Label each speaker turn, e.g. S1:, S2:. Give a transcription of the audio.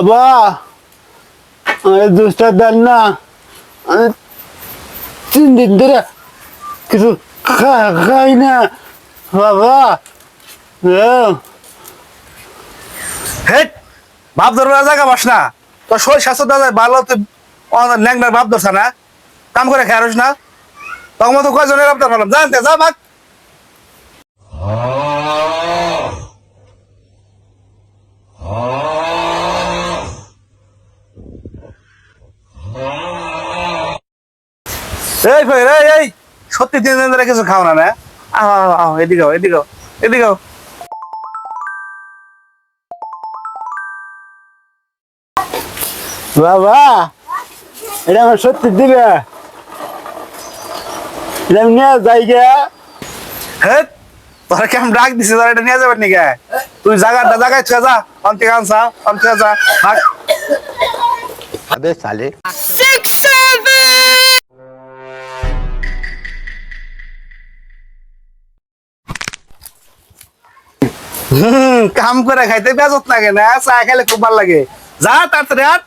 S1: বাবা আমার দুধটা দেন না, আমি 3 দিন ধরে কিছু খাই না বাবা।
S2: হেট, বাপ ধরবে জায়গা বাস না তোর শরীর স্বাস্থ্য দাদা ভালো, তুই ল্যাংটার বাপ ধরছ না, কাম করে খেয়ারস না, তখন মতো কয়জনের বাপ ধরলাম জানতে যা ভাগ। এই ভাই এই সত্যি 3 দিন ধরে কিছু খাও না? আহ এদিকে এদিকে এদিকে।
S1: বাবা এটা আমার সত্যি দিবে, এটা আমি নিয়ে যাই গে।
S2: হ্যাঁ, তোরা কেমন ডাক দিছে, তোরা এটা নিয়ে যাবেন নাকি? তুই জায়গায় ছুঁয়ে যা, অন্তে আনসা অন্তে যা ভাগ।
S1: अबे साले
S2: কাম করে খাইতে বেজত লাগে না, চা খাইলে খুব ভালো লাগে। যা তাড়াতাড়ি আট।